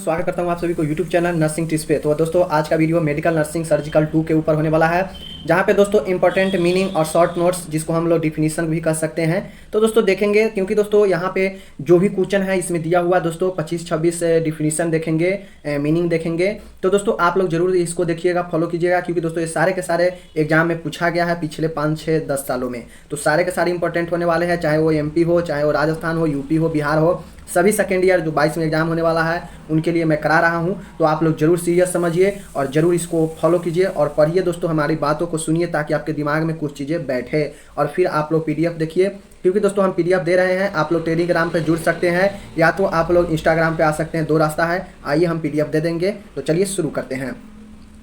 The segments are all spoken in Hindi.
स्वागत करता हूं आप सभी को YouTube चैनल नर्सिंग टिप्स पे। तो दोस्तों आज का वीडियो मेडिकल नर्सिंग सर्जिकल 2 के ऊपर होने वाला है, जहां पे दोस्तों इंपॉर्टेंट मीनिंग और शॉर्ट नोट्स जिसको हम लोग डिफिनीशन भी कर सकते हैं तो दोस्तों देखेंगे, क्योंकि दोस्तों यहां पे जो भी क्वेश्चन है इसमें दिया हुआ दोस्तों 25-26 डिफिनीशन देखेंगे, मीनिंग देखेंगे। तो दोस्तों आप लोग जरूर इसको देखिएगा, फॉलो कीजिएगा, क्योंकि दोस्तों ये सारे के सारे एग्जाम में पूछा गया है पिछले 5-6-10 सालों में। तो सारे के सारे इंपॉर्टेंट होने वाले हैं, चाहे वो MP हो, चाहे वो राजस्थान हो, UP हो, बिहार हो, सभी सेकेंड ईयर जो 22 में एग्जाम होने वाला है उनके लिए मैं करा रहा हूं। तो आप लोग जरूर सीरियस समझिए और जरूर इसको फॉलो कीजिए और पढ़िए दोस्तों, हमारी बातों को सुनिए ताकि आपके दिमाग में कुछ चीज़ें बैठे और फिर आप लोग PDF देखिए, क्योंकि दोस्तों हम PDF दे रहे हैं। आप लोग टेलीग्राम पे जुड़ सकते हैं या तो आप लोग इंस्टाग्राम पे आ सकते हैं, 2 रास्ता है। आइए हम PDF दे देंगे। तो चलिए शुरू करते हैं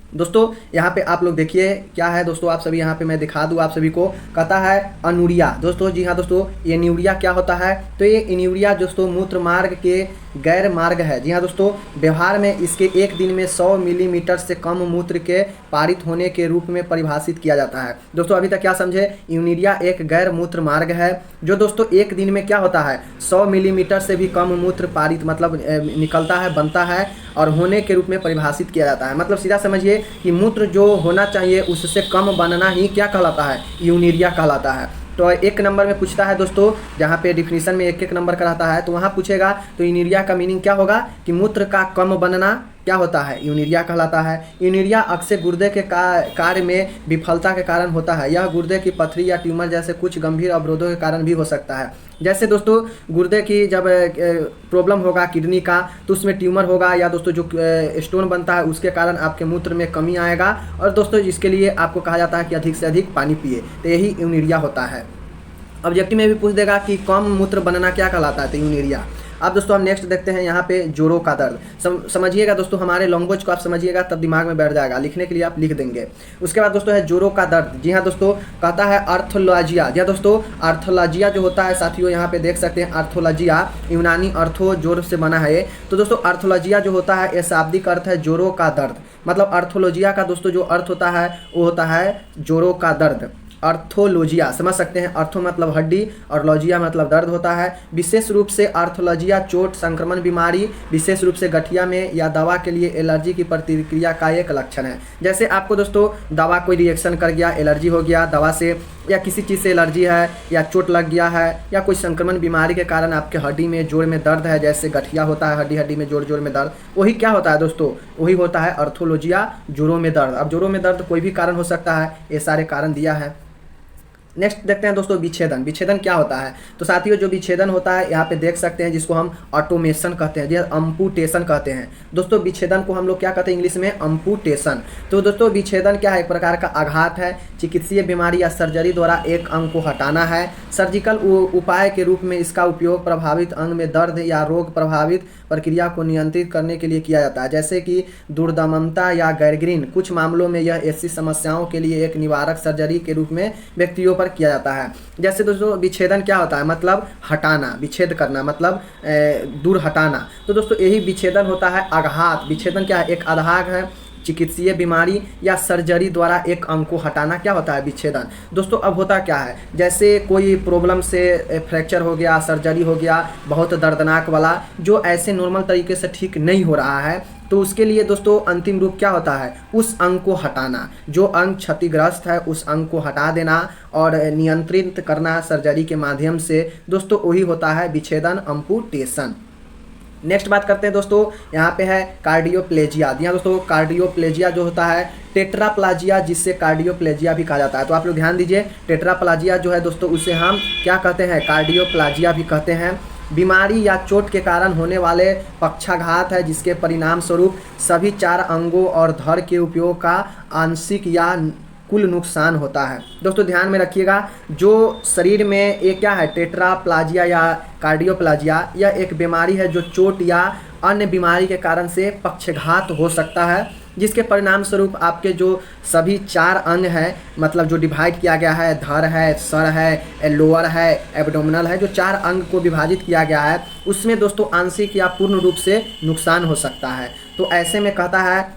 दोस्तों। यहाँ पे आप लोग देखिए क्या है दोस्तों, आप सभी यहाँ पे मैं दिखा दूँ आप सभी को। कहता है अनूरिया दोस्तों, जी हाँ दोस्तों, ये न्यूरिया क्या होता है? तो ये इन्यूरिया दोस्तों मूत्र मार्ग के गैर मार्ग है। जी हाँ दोस्तों, व्यवहार में इसके एक दिन में 100 मिलीमीटर से कम मूत्र के पारित होने के रूप में परिभाषित किया जाता है। दोस्तों अभी तक क्या समझे? यूनिरिया एक गैर मूत्र मार्ग है जो दोस्तों एक दिन में क्या होता है, 100 मिलीमीटर से भी कम मूत्र पारित मतलब निकलता है, बनता है और होने के रूप में परिभाषित किया जाता है। मतलब सीधा समझिए कि मूत्र जो होना चाहिए उससे कम बनना ही क्या कहलाता है? यूनिरिया कहलाता है। तो 1 नंबर में पूछता है दोस्तों, जहाँ पे डिफिनीशन में 1-1 नंबर का रहता है, तो वहाँ पूछेगा तो यूनिरिया का मीनिंग क्या होगा कि मूत्र का कम बनना क्या होता है? यूनिरिया कहलाता है। यूनिरिया अक्सर गुर्दे के कार्य में विफलता के कारण होता है। यह गुर्दे की पथरी या ट्यूमर जैसे कुछ गंभीर अवरोधों के कारण भी हो सकता है। जैसे दोस्तों गुर्दे की जब प्रॉब्लम होगा किडनी का, तो उसमें ट्यूमर होगा या दोस्तों जो स्टोन बनता है उसके कारण आपके मूत्र में कमी आएगा और दोस्तों इसके लिए आपको कहा जाता है कि अधिक से अधिक पानी पिए। तो यही यूनिरिया होता है। ऑब्जेक्टिव में भी पूछ देगा कि कम मूत्र बनना क्या कहलाता है? तो यूनिरिया। अब दोस्तों हम नेक्स्ट देखते हैं यहाँ पे जोड़ों का दर्द। समझिएगा दोस्तों, हमारे लैंग्वेज को आप समझिएगा तब दिमाग में बैठ जाएगा, लिखने के लिए आप लिख देंगे। उसके बाद दोस्तों है जोड़ों का दर्द। जी हाँ दोस्तों, कहता है आर्थोलॉजिया। जी हाँ दोस्तों, आर्थोलॉजिया जो होता है साथियों, यहाँ पे देख सकते हैं आर्थोलॉजिया यूनानी अर्थो जोड़ से बना है। तो दोस्तों आर्थोलॉजिया जो होता है, ये शाब्दिक अर्थ है जोड़ों का दर्द। मतलब आर्थोलॉजिया का दोस्तों जो अर्थ होता है वो होता है जोड़ों का दर्द। आर्थोलॉजिया समझ सकते हैं, आर्थो मतलब हड्डी और लॉजिया मतलब दर्द होता है। विशेष रूप से आर्थोलॉजिया चोट, संक्रमण, बीमारी, विशेष रूप से गठिया में या दवा के लिए एलर्जी की प्रतिक्रिया का एक लक्षण है। जैसे आपको दोस्तों दवा कोई रिएक्शन कर गया, एलर्जी हो गया दवा से, या किसी चीज़ से एलर्जी है, या चोट लग गया है, या कोई संक्रमण बीमारी के कारण आपके हड्डी में जोड़ में दर्द है, जैसे गठिया होता है, हड्डी में जोड़ में दर्द, वही क्या होता है दोस्तों? वही होता है आर्थोलॉजिया, जोड़ों में दर्द। अब जोड़ों में दर्द कोई भी कारण हो सकता है, ये सारे कारण दिया है। नेक्स्ट देखते हैं दोस्तों विच्छेदन। विच्छेदन क्या होता है? तो साथियों जो विच्छेदन होता है यहाँ पे देख सकते हैं, जिसको हम ऑटोमेशन कहते हैं, जैसे अम्पुटेशन कहते हैं। दोस्तों विच्छेदन को हम लोग क्या कहते हैं इंग्लिश में? अम्पुटेशन। तो दोस्तों विच्छेदन क्या है? एक प्रकार का आघात है, चिकित्सीय बीमारी या सर्जरी द्वारा एक अंग को हटाना है। सर्जिकल उपाय के रूप में इसका उपयोग प्रभावित अंग में दर्द या रोग प्रभावित प्रक्रिया को नियंत्रित करने के लिए किया जाता है, जैसे कि दुर्दमनता या गैंग्रीन। कुछ मामलों में यह ऐसी समस्याओं के लिए एक निवारक सर्जरी के रूप में व्यक्तियों पर किया जाता है। जैसे दोस्तों विच्छेदन क्या होता है? मतलब हटाना, विच्छेद करना मतलब दूर हटाना। तो दोस्तों यही विच्छेदन होता है। आघात, विच्छेदन क्या है? एक आघात है, चिकित्सीय बीमारी या सर्जरी द्वारा एक अंग को हटाना क्या होता है? विच्छेदन। दोस्तों अब होता क्या है, जैसे कोई प्रॉब्लम से फ्रैक्चर हो गया, सर्जरी हो गया बहुत दर्दनाक वाला, जो ऐसे नॉर्मल तरीके से ठीक नहीं हो रहा है, तो उसके लिए दोस्तों अंतिम रूप क्या होता है? उस अंग को हटाना, जो अंग क्षतिग्रस्त है उस अंग को हटा देना और नियंत्रित करना सर्जरी के माध्यम से। दोस्तों वही होता है विच्छेदन, अम्पुटेशन। नेक्स्ट बात करते हैं दोस्तों, यहाँ पे है कार्डियोप्लेजिया। जी हाँ दोस्तों, कार्डियोप्लेजिया जो होता है टेट्राप्लाजिया, जिससे कार्डियोप्लेजिया भी कहा जाता है। तो आप लोग ध्यान दीजिए, टेट्राप्लाजिया जो है दोस्तों उसे हम क्या कहते हैं? कार्डियोप्लाजिया भी कहते हैं। बीमारी या चोट के कारण होने वाले पक्षाघात है, जिसके परिणाम स्वरूप सभी 4 अंगों और धड़ के उपयोग का आंशिक या कुल नुकसान होता है। दोस्तों ध्यान में रखिएगा, जो शरीर में ये क्या है? टेट्राप्लाजिया या कार्डियोप्लाजिया, यह एक बीमारी है जो चोट या अन्य बीमारी के कारण से पक्षघात हो सकता है, जिसके परिणाम स्वरूप आपके जो सभी 4 अंग हैं, मतलब जो डिवाइड किया गया है, धड़ है, सर है, लोअर है, एब्डोमिनल है, जो 4 अंग को विभाजित किया गया है, उसमें दोस्तों आंशिक या पूर्ण रूप से नुकसान हो सकता है। तो ऐसे में कहता है,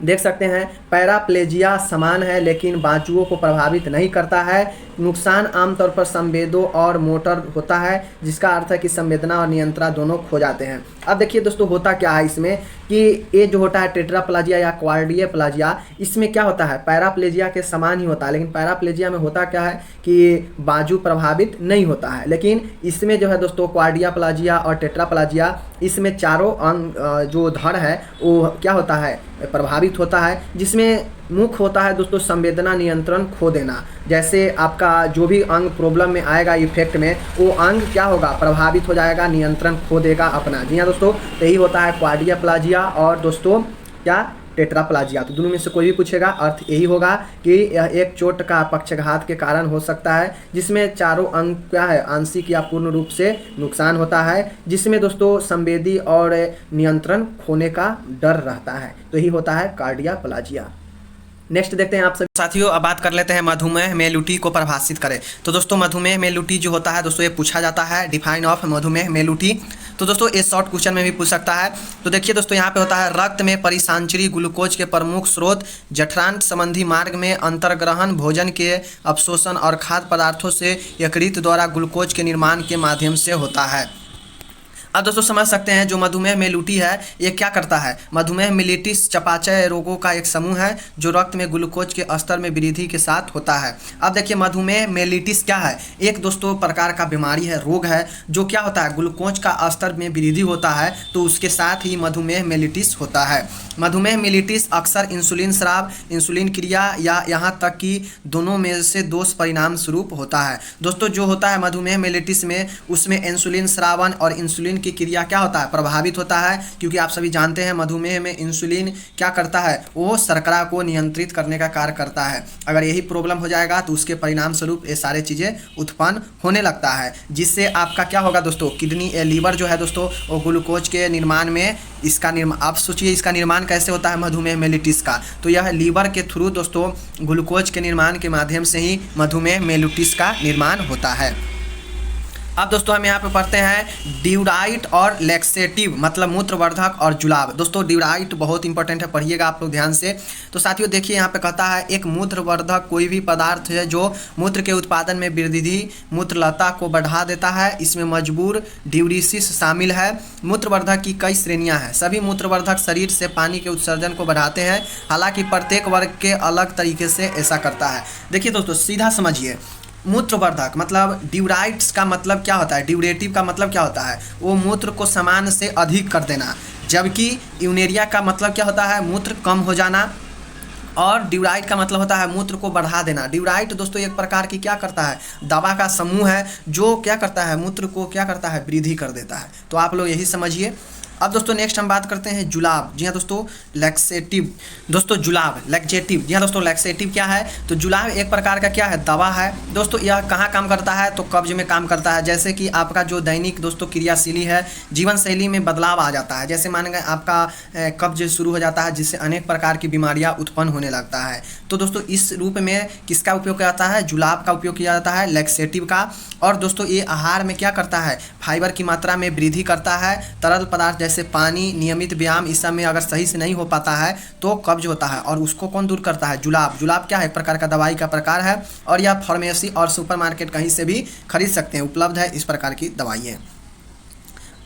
देख सकते हैं पैराप्लेजिया समान है लेकिन बाजुओं को प्रभावित नहीं करता है, नुकसान आमतौर पर संवेदों और मोटर होता है, जिसका अर्थ है कि संवेदना और नियंत्रण दोनों खो जाते हैं। अब देखिए दोस्तों होता क्या है इसमें कि ये जो होता है टेट्राप्लाजिया या क्वाड्रिप्लाजिया, इसमें क्या होता है पैराप्लेजिया के समान ही होता है, लेकिन पैराप्लेजिया में होता क्या है कि बाजू प्रभावित नहीं होता है, लेकिन इसमें जो है दोस्तों क्वाड्रिप्लाजिया और टेट्राप्लाजिया, इसमें चारों अंग जो धड़ है वो क्या होता है प्रभावित होता है, जिसमें मुख्य होता है दोस्तों संवेदना नियंत्रण खो देना। जैसे आपका जो भी अंग प्रॉब्लम में आएगा इफेक्ट में, वो अंग क्या होगा प्रभावित हो जाएगा, नियंत्रण खो देगा अपना। जी हाँ दोस्तों, तो यही होता है क्वाड्रिप्लाजिया और दोस्तों क्या टेट्राप्लाजिया। तो दोनों में से कोई भी पूछेगा अर्थ यही होगा कि यह एक चोट का पक्षाघात के कारण हो सकता है, जिसमें चारों अंग क्या है आंशिक या पूर्ण रूप से नुकसान होता है, जिसमें दोस्तों संवेदी और नियंत्रण खोने का डर रहता है। तो यही होता है कार्डियाप्लाजिया। नेक्स्ट देखते हैं आप सभी साथियों, अब बात कर लेते हैं मधुमेह मेलुटी को परिभाषित करें। तो दोस्तों मधुमेह मेलुटी जो होता है दोस्तों ये पूछा जाता है, डिफाइन ऑफ मधुमेह मेलुटी। तो दोस्तों ये शॉर्ट क्वेश्चन में भी पूछ सकता है। तो देखिए दोस्तों यहाँ पे होता है रक्त में परिसंचरी ग्लूकोज के प्रमुख स्रोत जठरांत संबंधी मार्ग में अंतर्ग्रहण, भोजन के अवशोषण और खाद्य पदार्थों से यकृत द्वारा ग्लूकोज के निर्माण के माध्यम से होता है। अब दोस्तों समझ सकते हैं जो मधुमेह मेलुटी है ये क्या करता है। मधुमेह मेलिटिस चयापचय रोगों का एक समूह है जो रक्त में ग्लूकोज के स्तर में वृद्धि के साथ होता है। अब देखिए मधुमेह मेलिटिस क्या है, एक दोस्तों प्रकार का बीमारी है, रोग है, जो क्या होता है ग्लूकोज का स्तर में वृद्धि होता है, तो उसके साथ ही मधुमेह मेलिटिस होता है। मधुमेह मेलिटिस अक्सर इंसुलिन स्राव, इंसुलिन क्रिया या यहाँ तक कि दोनों में से दोष परिणाम स्वरूप होता है। दोस्तों जो होता है मधुमेह मेलिटिस में, उसमें इंसुलिन स्रावन और इंसुलिन की क्रिया क्या होता है प्रभावित होता है, क्योंकि आप सभी जानते हैं मधुमेह में इंसुलिन क्या करता है वो शर्करा को नियंत्रित करने का कार्य करता है। अगर यही प्रॉब्लम हो जाएगा तो उसके परिणाम स्वरूप ये सारे चीज़ें उत्पन्न होने लगता है, जिससे आपका क्या होगा दोस्तों किडनी लीवर जो है दोस्तों वो ग्लूकोज के निर्माण में इसका निर्माण, आप सोचिए इसका निर्माण कैसे होता है मधुमेह मेलिटिस का, तो यह लीवर के थ्रू दोस्तों ग्लूकोज के निर्माण के माध्यम से ही मधुमेह मेलिटिस का निर्माण होता है। अब दोस्तों हम यहाँ पे पढ़ते हैं ड्यूराइट और लैक्सेटिव, मतलब मूत्रवर्धक और जुलाब। दोस्तों ड्यूराइट बहुत इंपॉर्टेंट है, पढ़िएगा आप लोग ध्यान से। तो साथियों देखिए यहाँ पे कहता है एक मूत्रवर्धक कोई भी पदार्थ है जो मूत्र के उत्पादन में वृद्धि, मूत्रलता को बढ़ा देता है। इसमें मजबूर ड्यूरिसिस शामिल है। मूत्रवर्धक की कई श्रेणियाँ हैं। सभी मूत्रवर्धक शरीर से पानी के उत्सर्जन को बढ़ाते हैं, हालांकि प्रत्येक वर्ग के अलग तरीके से ऐसा करता है। देखिए दोस्तों सीधा समझिए, मूत्रवर्धक मतलब ड्यूराइट्स का मतलब क्या होता है, ड्यूरेटिव का मतलब क्या होता है वो मूत्र को सामान्य से अधिक कर देना, जबकि यूनेरिया का मतलब क्या होता है मूत्र कम हो जाना, और ड्यूराइट का मतलब होता है मूत्र को बढ़ा देना। ड्यूराइट दोस्तों एक प्रकार की क्या करता है दवा का समूह है जो क्या करता है मूत्र को क्या करता है वृद्धि कर देता है। तो आप लोग यही समझिए। अब दोस्तों नेक्स्ट हम बात करते हैं जुलाब। जी हाँ दोस्तों लैक्सेटिव, दोस्तों जुलाब लैक्सेटिव। जी हाँ दोस्तों लैक्सेटिव क्या है, तो जुलाब एक प्रकार का क्या है दवा है दोस्तों। यह कहाँ काम करता है, तो कब्ज में काम करता है। जैसे कि आपका जो दैनिक दोस्तों क्रियाशीली है, जीवन शैली में बदलाव आ जाता है, जैसे मान गए आपका कब्ज शुरू हो जाता है, जिससे अनेक प्रकार की बीमारियाँ उत्पन्न होने लगता है। तो दोस्तों इस रूप में किसका उपयोग किया जाता है, जुलाब का उपयोग किया जाता है, लैक्सेटिव का। और दोस्तों ये आहार में क्या करता है फाइबर की मात्रा में वृद्धि करता है। तरल पदार्थ जैसे पानी, नियमित व्यायाम, इस सब में अगर सही से नहीं हो पाता है तो कब्ज होता है, और उसको कौन दूर करता है जुलाब। जुलाब क्या है एक प्रकार का दवाई का प्रकार है, और यह फार्मेसी और सुपरमार्केट कहीं से भी खरीद सकते हैं, उपलब्ध है इस प्रकार की दवाइयाँ।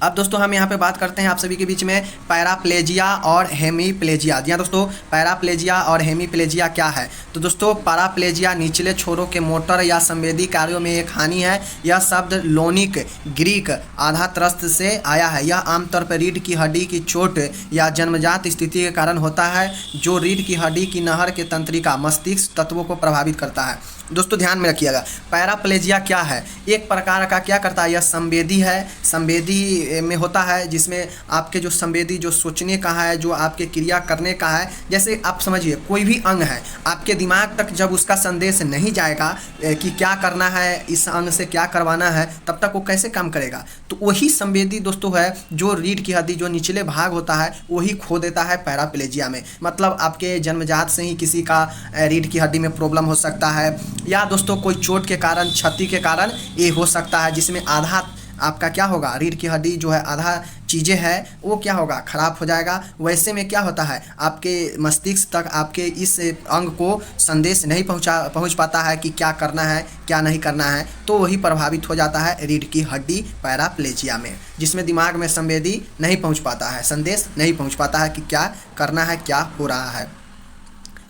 अब दोस्तों हम यहाँ पे बात करते हैं आप सभी के बीच में पैराप्लेजिया और हेमीप्लेजिया। जी हाँ दोस्तों पैराप्लेजिया और हेमीप्लेजिया क्या है, तो दोस्तों पैराप्लेजिया निचले छोरों के मोटर या संवेदी कार्यों में एक हानि है। यह शब्द लोनिक ग्रीक आधा त्रस्त से आया है। यह आमतौर पर रीढ़ की हड्डी की चोट या जन्मजात स्थिति के कारण होता है, जो रीढ़ की हड्डी की नहर के तंत्रिका मस्तिष्क तत्वों को प्रभावित करता है। दोस्तों ध्यान में रखिएगा पैराप्लेजिया क्या है, एक प्रकार का क्या करता है, यह संवेदी है, संवेदी में होता है, जिसमें आपके जो संवेदी जो सोचने का है, जो आपके क्रिया करने का है। जैसे आप समझिए कोई भी अंग है, आपके दिमाग तक जब उसका संदेश नहीं जाएगा कि क्या करना है, इस अंग से क्या करवाना है, तब तक वो कैसे काम करेगा। तो वही संवेदी दोस्तों है जो रीढ़ की हड्डी जो निचले भाग होता है वही खो देता है पैराप्लेजिया में। मतलब आपके जन्मजात से ही किसी का रीढ़ की हड्डी में प्रॉब्लम हो सकता है, या दोस्तों कोई चोट के कारण, क्षति के कारण ये हो सकता है, जिसमें आधा आपका क्या होगा रीढ़ की हड्डी जो है आधा चीज़ें हैं वो क्या होगा, खराब हो जाएगा। वैसे में क्या होता है, आपके मस्तिष्क तक आपके इस अंग को संदेश नहीं पहुंच पाता है कि क्या करना है क्या नहीं करना है, तो वही प्रभावित हो जाता है रीढ़ की हड्डी पैराप्लेजिया में, जिसमें दिमाग में संवेदी नहीं पहुंच पाता है, संदेश नहीं पहुंच पाता है कि क्या करना है क्या हो रहा है।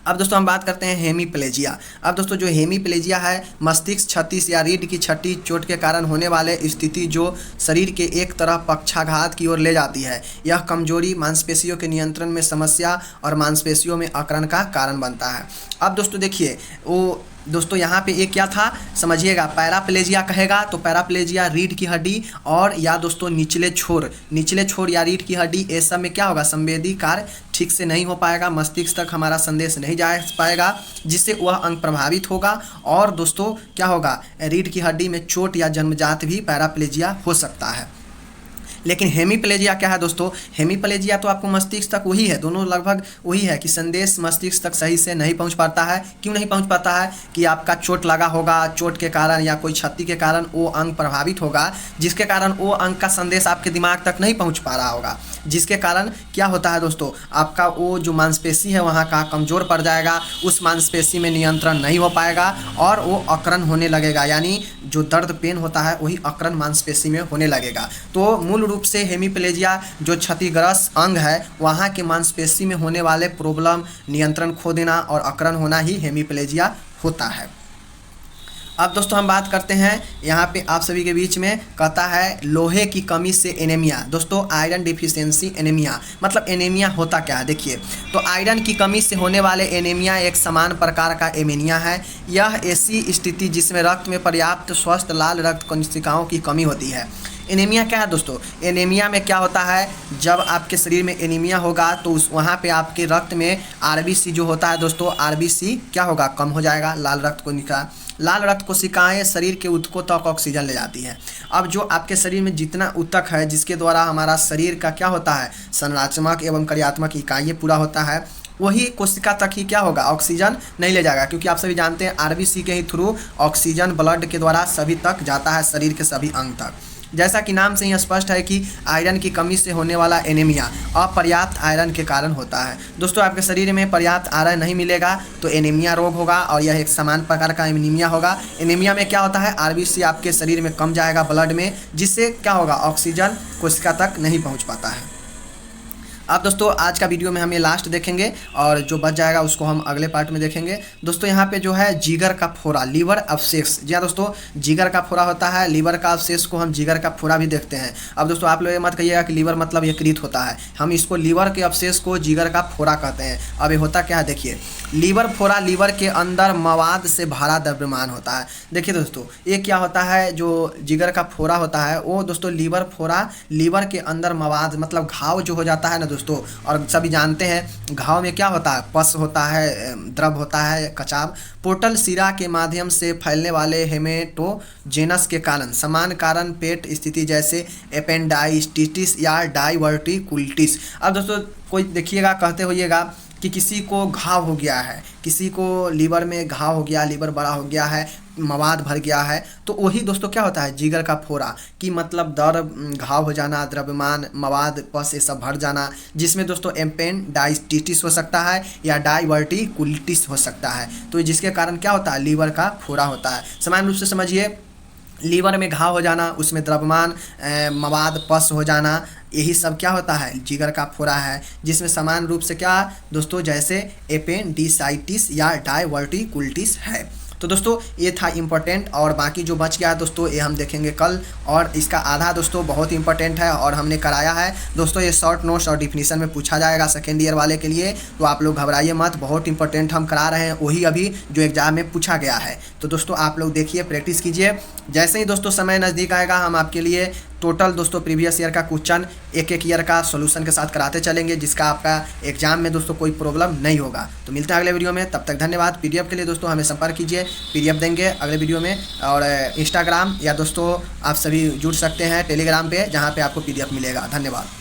अब दोस्तों हम बात करते हैं हेमीप्लेजिया। अब दोस्तों जो हेमीप्लेजिया है, मस्तिष्क क्षति या रीढ़ की छठी चोट के कारण होने वाले स्थिति जो शरीर के एक तरफ पक्षाघात की ओर ले जाती है। यह कमजोरी, मांसपेशियों के नियंत्रण में समस्या और मांसपेशियों में अकड़न का कारण बनता है। अब दोस्तों देखिए वो दोस्तों यहाँ पे एक क्या था समझिएगा, पैराप्लेजिया कहेगा तो पैराप्लेजिया रीढ़ की हड्डी और या दोस्तों निचले छोर या रीढ़ की हड्डी, ये सब में क्या होगा, संवेदी कार्य ठीक से नहीं हो पाएगा, मस्तिष्क तक हमारा संदेश नहीं जा पाएगा, जिससे वह अंग प्रभावित होगा। और दोस्तों क्या होगा, रीढ़ की हड्डी में चोट या जन्मजात भी पैराप्लेजिया हो सकता है। लेकिन हेमीप्लेजिया क्या है दोस्तों, हेमीप्लेजिया तो आपको मस्तिष्क तक वही है, दोनों लगभग वही है कि संदेश मस्तिष्क तक सही से नहीं पहुंच पाता है। क्यों नहीं पहुंच पाता है कि आपका चोट लगा होगा, चोट के कारण या कोई क्षति के कारण वो अंग प्रभावित होगा, जिसके कारण वो अंग का संदेश आपके दिमाग तक नहीं पहुंच पा रहा होगा, जिसके कारण क्या होता है दोस्तों, आपका वो जो मांसपेशी है वहाँ का कमज़ोर पड़ जाएगा, उस मांसपेशी में नियंत्रण नहीं हो पाएगा और वो अकड़न होने लगेगा, यानी जो दर्द पेन होता है वही अकड़न मांसपेशी में होने लगेगा। तो मूल रूप से हेमीप्लेजिया जो क्षतिग्रस्त अंग है वहाँ के मांसपेशी में होने वाले प्रॉब्लम, नियंत्रण खो देना और अकड़न होना ही हेमीप्लेजिया होता है। अब दोस्तों हम बात करते हैं यहाँ पे आप सभी के बीच में, कहता है लोहे की कमी से एनीमिया। दोस्तों आयरन डिफिशियंसी एनीमिया, मतलब एनीमिया होता क्या है देखिए, तो आयरन की कमी से होने वाले एनीमिया एक समान प्रकार का एनीमिया है। यह ऐसी स्थिति जिसमें रक्त में पर्याप्त स्वस्थ लाल रक्त कोशिकाओं की कमी होती है। एनीमिया क्या है दोस्तों, एनीमिया में क्या होता है, जब आपके शरीर में एनीमिया होगा तो उस वहाँ पे आपके रक्त में आरबीसी जो होता है दोस्तों, आरबीसी क्या होगा, कम हो जाएगा। लाल रक्त कोशिकाएं शरीर के ऊतकों तक ऑक्सीजन ले जाती है। अब जो आपके शरीर में जितना ऊतक है, जिसके द्वारा हमारा शरीर का क्या होता है, संरचनात्मक एवं क्रियात्मक इकाइयाँ पूरा होता है, वही कोशिका तक ही क्या होगा, ऑक्सीजन नहीं ले जाएगा, क्योंकि आप सभी जानते हैं आरबीसी के ही थ्रू ऑक्सीजन ब्लड के द्वारा सभी तक जाता है, शरीर के सभी अंग तक। जैसा कि नाम से ही स्पष्ट है कि आयरन की कमी से होने वाला एनीमिया अपर्याप्त आयरन के कारण होता है। दोस्तों आपके शरीर में पर्याप्त आयरन नहीं मिलेगा तो एनीमिया रोग होगा और यह एक समान प्रकार का एनीमिया होगा। एनीमिया में क्या होता है, आरबीसी आपके शरीर में कम जाएगा ब्लड में, जिससे क्या होगा, ऑक्सीजन कोशिका तक नहीं पहुँच पाता है। अब दोस्तों आज का वीडियो में हम ये लास्ट देखेंगे और जो बच जाएगा उसको हम अगले पार्ट में देखेंगे। दोस्तों यहाँ पे जो है जिगर का फोड़ा, लीवर अवशेष, जी हाँ दोस्तों जिगर का फोड़ा होता है, लीवर का अवशेष को हम जिगर का फोड़ा भी देखते हैं। अब दोस्तों आप लोग ये मत कहिएगा कि लीवर मतलब यकृत होता है, हम इसको लीवर के अवशेष को जिगर का फोड़ा कहते हैं। अब ये होता क्या है देखिए, लीवर फोड़ा लीवर के अंदर मवाद से भरा द्रव्यमान होता है। देखिए दोस्तों ये क्या होता है, जो जिगर का फोड़ा होता है वो दोस्तों लीवर फोड़ा, लीवर के अंदर मवाद मतलब घाव जो हो जाता है ना दोस्तों, और सभी जानते हैं घाव में क्या होता है, पस होता है, द्रव होता है, कचाव, पोर्टल सिरा के माध्यम से फैलने वाले हेमेटोजेनस के कारण, समान कारण पेट स्थिति जैसे एपेंडाइटिस या डाइवर्टिकुलिटिस। अब दोस्तों कोई देखिएगा कहते होइएगा कि किसी को घाव हो गया है, किसी को लीवर में घाव हो गया, लीवर बड़ा हो गया है, मवाद भर गया है, तो वही दोस्तों क्या होता है जिगर का फोड़ा, कि मतलब घाव हो जाना, द्रव्यमान, मवाद, पस ये सब भर जाना, जिसमें दोस्तों एपेंडाइटिस हो सकता है या डाइवर्टिकुलिटिस हो सकता है। तो जिसके कारण क्या होता है, लीवर का फोड़ा होता है। समान रूप से समझिए, लीवर में घाव हो जाना, उसमें द्रव्यमान, मवाद, पस हो जाना, यही सब क्या होता है, जिगर का फोड़ा है, जिसमें समान रूप से क्या दोस्तों जैसे एपेंडिसाइटिस या डाइवर्टिकुलिटिस है। तो दोस्तों ये था इम्पोर्टेंट, और बाकी जो बच गया दोस्तों ये हम देखेंगे कल, और इसका आधा दोस्तों बहुत इंपॉर्टेंट है और हमने कराया है दोस्तों। ये शॉर्ट नोट्स और डिफिनीशन में पूछा जाएगा सेकेंड ईयर वाले के लिए, तो आप लोग घबराइए मत, बहुत इंपॉर्टेंट हम करा रहे हैं, वही अभी जो एग्जाम में पूछा गया है। तो दोस्तों आप लोग देखिए, प्रैक्टिस कीजिए, जैसे ही दोस्तों समय नज़दीक आएगा हम आपके लिए टोटल दोस्तों प्रीवियस ईयर का क्वेश्चन एक ईयर का सॉल्यूशन के साथ कराते चलेंगे, जिसका आपका एग्जाम में दोस्तों कोई प्रॉब्लम नहीं होगा। तो मिलते हैं अगले वीडियो में, तब तक धन्यवाद। पीडीएफ के लिए दोस्तों हमें संपर्क कीजिए, पीडीएफ देंगे अगले वीडियो में, और इंस्टाग्राम या दोस्तों आप सभी जुड़ सकते हैं टेलीग्राम पे, जहाँ पे आपको पीडीएफ मिलेगा। धन्यवाद।